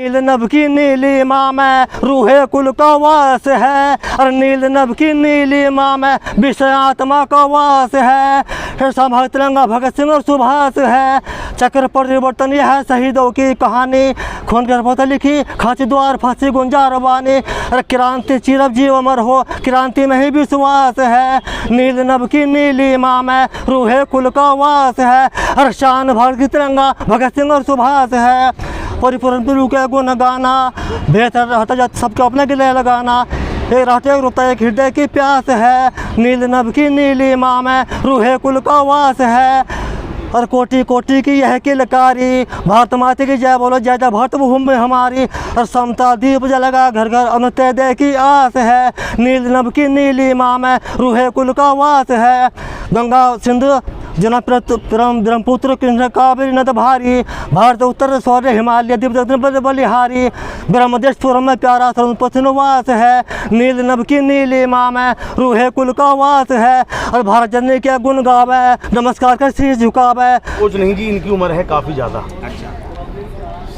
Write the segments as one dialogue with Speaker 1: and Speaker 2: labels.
Speaker 1: नील नभ की नीलिमा में रूहे कुल का वास है, और नील नभ की नीलिमा में विषय आत्मा का वास है। संभाग तिरंगा भगत सिंह और सुभाष है। चक्र परिवर्तन यह है शहीदों की कहानी, खून गर्भवत लिखी खांची द्वार फांसी गुंजार बानी। क्रांति चिरब जीव अमर हो, क्रांति में ही विश्वास है। नील नभ की नीलिमा में रूहे कुल का वास है, और शान भारत की तिरंगा भगत सिंह और सुभाष है। परिपूर्ण गुरु के गुण गाना, बेहतर रहता जाता सबके अपने के लिए लगाना। एक राष्ट्रीय रूपता एक हृदय की प्यास है। नील नभ की नीलिमा में रूहे कुल का वास है, और कोटि कोटि की यह किलकारी। भारत माता की जय बोलो, जय जय भारत भूमि हमारी। और समता दीप जलगा घर घर अनुत्तय की आस है। नील नभ की नीलिमा में रूहे कुल का वास है। गंगा सिंधु जना ब्रह्मपुत्र कृष्ण कावेरी नद भारी। भारत उत्तर स्वर्ग हिमालय दिव्य दक्षिण बलिहारी। ब्रह्मदेश पूर्व में प्यारा सर्व पश्चिम वास है। नील नभ की नीलिमा में रूहे कुल का वास है, और भारत जननी के गुण गावे, नमस्कार कर शीश झुकावे।
Speaker 2: कुछ नहीं जी, इनकी उम्र है काफ़ी ज़्यादा।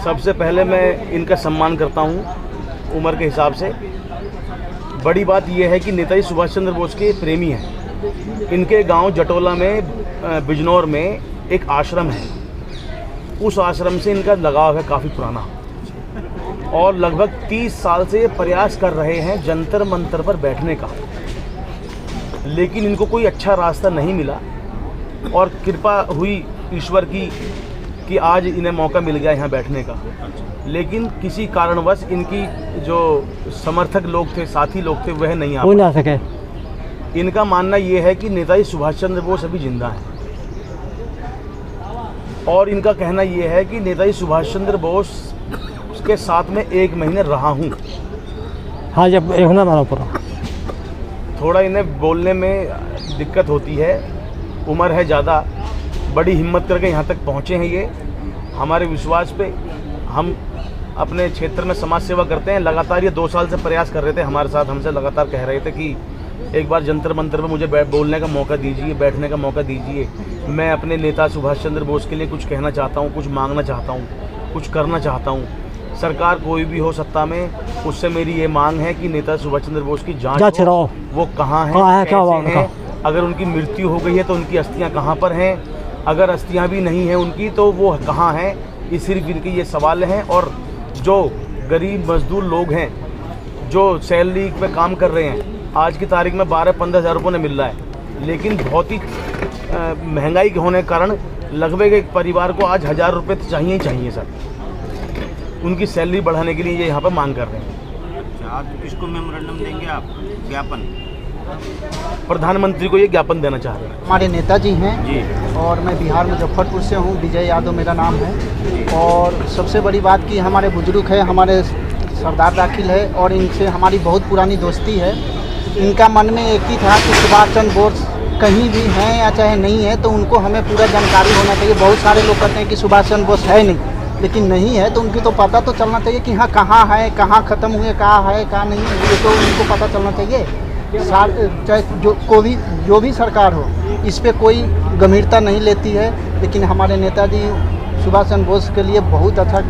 Speaker 2: सबसे पहले मैं इनका सम्मान करता हूँ उम्र के हिसाब से। बड़ी बात यह है कि नेताजी सुभाष चंद्र बोस के प्रेमी हैं। इनके गांव जटोला में बिजनौर में एक आश्रम है, उस आश्रम से इनका लगाव है काफ़ी पुराना, और लगभग 30 साल से ये प्रयास कर रहे हैं जंतर मंतर पर बैठने का, लेकिन इनको कोई अच्छा रास्ता नहीं मिला। और कृपा हुई ईश्वर की कि आज इन्हें मौका मिल गया यहाँ बैठने का। लेकिन किसी कारणवश इनकी जो समर्थक लोग थे, साथी लोग थे, वह नहीं आ सके। इनका मानना ये है कि नेताजी सुभाष चंद्र बोस अभी जिंदा हैं, और इनका कहना ये है कि नेताजी सुभाष चंद्र बोस के साथ में 1 महीने रहा हूँ।
Speaker 1: हाँ, जब एक ना मारा पूरा
Speaker 2: थोड़ा इन्हें बोलने में दिक्कत होती है, उम्र है ज़्यादा। बड़ी हिम्मत करके यहाँ तक पहुँचे हैं ये। हमारे विश्वास पे हम अपने क्षेत्र में समाज सेवा करते हैं। लगातार ये 2 साल से प्रयास कर रहे थे हमारे साथ, हमसे लगातार कह रहे थे कि एक बार जंतर मंतर पे मुझे बोलने का मौका दीजिए, बैठने का मौका दीजिए। मैं अपने नेता सुभाष चंद्र बोस के लिए कुछ कहना चाहता हूँ, कुछ मांगना चाहता हूँ, कुछ करना चाहता हूँ। सरकार कोई भी हो सत्ता में, उससे मेरी ये मांग है कि नेता सुभाष चंद्र बोस की जांच हो, वो कहाँ है, कैसे हैं। अगर उनकी मृत्यु हो गई है तो उनकी अस्थियाँ कहाँ पर हैं, अगर अस्थियाँ भी नहीं हैं उनकी तो वो कहाँ हैं। ये सिर्फ इनके ये सवाल हैं। और जो गरीब मजदूर लोग हैं जो सैलरी पे काम कर रहे हैं, आज की तारीख में 12-15 हज़ार रुपये मिल रहा है, लेकिन बहुत ही महंगाई के होने के कारण लगभग एक परिवार को आज 1000 रुपये तो चाहिए ही चाहिए सर। उनकी सैलरी बढ़ाने के लिए ये यहाँ पर मांग कर रहे हैं।
Speaker 3: अच्छा, आज किसको मेमोरेंडम देंगे आप, ज्ञापन?
Speaker 2: प्रधानमंत्री को ये ज्ञापन देना चाह रहे हैं।
Speaker 4: हमारे नेताजी हैं
Speaker 2: जी,
Speaker 4: और मैं बिहार मुजफ्फरपुर से हूँ। विजय यादव मेरा नाम है। और सबसे बड़ी बात कि हमारे बुजुर्ग है, हमारे सरदार दाखिल है, और इनसे हमारी बहुत पुरानी दोस्ती है। इनका मन में एक ही था कि सुभाष चंद्र बोस कहीं भी हैं या चाहे नहीं है तो उनको हमें पूरा जानकारी होना चाहिए। बहुत सारे लोग कहते हैं कि सुभाष चंद्र बोस है नहीं, लेकिन नहीं है तो उनकी तो पता तो चलना चाहिए कि हाँ कहाँ है, कहाँ ख़त्म हुए, कहाँ है कहाँ नहीं है, ये तो उनको पता चलना चाहिए। चाहे जो भी सरकार हो, इस पर कोई गंभीरता नहीं लेती है। लेकिन हमारे नेताजी सुभाष चंद्र बोस के लिए बहुत अच्छा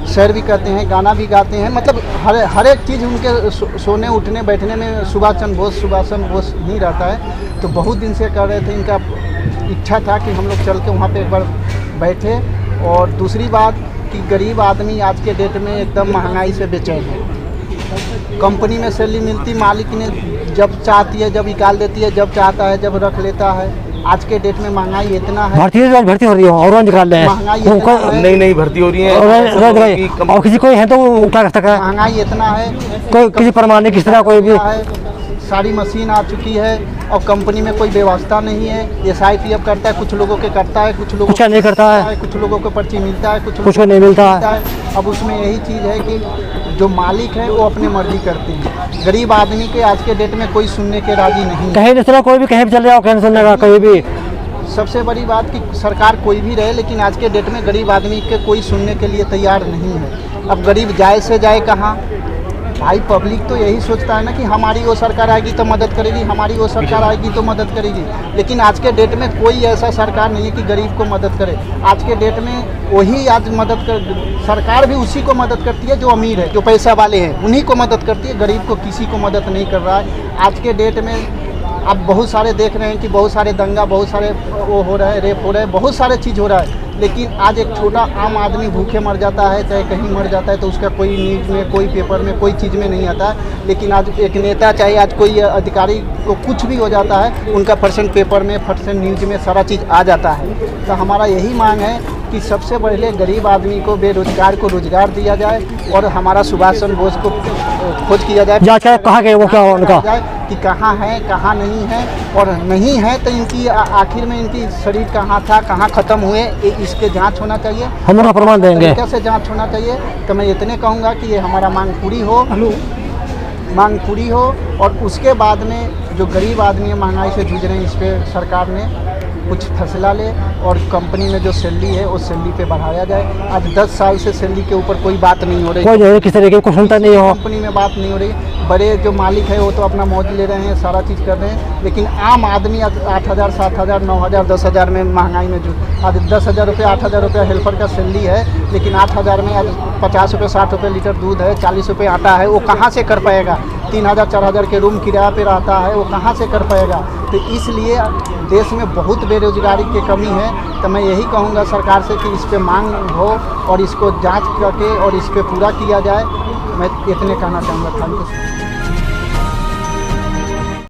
Speaker 4: शेर भी कहते हैं, गाना भी गाते हैं। मतलब हर एक चीज़ उनके सोने उठने बैठने में सुभाष चंद्र बोस ही रहता है। तो बहुत दिन से कर रहे थे, इनका इच्छा था कि हम लोग चल के वहाँ पे एक बार बैठे। और दूसरी बात कि गरीब आदमी आज के डेट में एकदम महंगाई से बेचैन है। कंपनी में सैलरी मिलती, मालिक ने जब चाहती है जब निकाल देती है, जब चाहता है जब रख लेता है। आज के डेट में महंगाई इतना है,
Speaker 1: भर्ती हो रही है और निकाल रहे हैं।
Speaker 4: महंगाई
Speaker 2: नहीं भर्ती हो रही है
Speaker 1: और किसी कोई है तो क्या कर सकता है।
Speaker 4: महंगाई इतना है,
Speaker 1: कोई किसी प्रमाण किस तरह कोई भी
Speaker 4: सारी मशीन आ चुकी है और कंपनी में कोई व्यवस्था नहीं है। SIPF करता है, कुछ लोगों के करता है, कुछ लोगों
Speaker 1: नहीं करता है,
Speaker 4: कुछ लोगों को पर्ची मिलता है, कुछ
Speaker 1: को नहीं मिलता है।
Speaker 4: अब उसमें यही चीज़ है कि जो मालिक है वो अपनी मर्जी करते हैं। गरीब आदमी के आज के डेट में कोई सुनने के राजी नहीं,
Speaker 1: कहीं इस तरह कोई भी कहीं भी चले जाओ, कहीं सुनने का कहीं भी।
Speaker 4: सबसे बड़ी बात कि सरकार कोई भी रहे, लेकिन आज के डेट में गरीब आदमी के कोई सुनने के लिए तैयार नहीं है। अब गरीब जाए से जाए कहाँ, भाई पब्लिक तो यही सोचता है ना कि हमारी वो सरकार आएगी तो मदद करेगी, हमारी वो सरकार आएगी तो मदद करेगी। लेकिन आज के डेट में कोई ऐसा सरकार नहीं है कि गरीब को मदद करे। आज के डेट में वही आज मदद कर, सरकार भी उसी को मदद करती है जो अमीर है, जो पैसा वाले हैं, उन्हीं को मदद करती है। गरीब को किसी को मदद नहीं कर रहा है। आज के डेट में आप बहुत सारे देख रहे हैं कि बहुत सारे दंगा, बहुत सारे वो हो रहा है, रेप हो रहा है, बहुत सारे चीज़ हो रहा है। लेकिन आज एक छोटा आम आदमी भूखे मर जाता है, चाहे कहीं मर जाता है, तो उसका कोई न्यूज़ में, कोई पेपर में, कोई चीज़ में नहीं आता है। लेकिन आज एक नेता, चाहे आज कोई अधिकारी को कुछ भी हो जाता है, उनका परसेंट पेपर में, परसेंट न्यूज़ में सारा चीज़ आ जाता है। तो हमारा यही मांग है कि सबसे पहले गरीब आदमी को, बेरोजगार को रोजगार दिया जाए और हमारा सुभाष चंद्र बोस को खोज किया जाए,
Speaker 1: जांच कर कहाँ गए वो, क्या उनका
Speaker 4: जाए कि कहाँ है, कहाँ नहीं है, और नहीं है तो इनकी आखिर में इनकी शरीर कहाँ था, कहाँ ख़त्म हुए, इसके जांच होना चाहिए।
Speaker 1: हम उनका प्रमाण देंगे,
Speaker 4: कैसे जांच होना चाहिए। तो मैं इतने कहूँगा कि ये हमारा मांग पूरी हो और उसके बाद में जो गरीब आदमी महंगाई से जूझ रहे हैं, इस पर सरकार ने कुछ फैसला ले और कंपनी में जो सैलरी है उस सैलरी पे बढ़ाया जाए। आज 10 साल से सैलरी के ऊपर कोई बात नहीं हो रही,
Speaker 1: कोई जो है किस तरीके को सुनता नहीं हो,
Speaker 4: कंपनी में बात नहीं हो रही। बड़े जो मालिक है वो तो अपना मौज ले रहे हैं, सारा चीज़ कर रहे हैं, लेकिन आम आदमी 8,000, 7,000, 9,000, 10,000 में महंगाई में आज 10,000 रुपये, 8,000 रुपये हेल्पर का सैलरी है, लेकिन 8,000 में आज 50 रुपये, 60 रुपये लीटर दूध है, 40 रुपये आटा है, वो कहाँ से कर पाएगा। 3,000, 4,000 के रूम किराया पे रहता है, वो कहाँ से कर पाएगा। तो इसलिए देश में बहुत बेरोजगारी की कमी है। तो मैं यही कहूँगा सरकार से कि इस पे मांग हो और इसको जांच करके और इस पे पूरा किया जाए। मैं इतने कहना चाहूँगा। Thank you.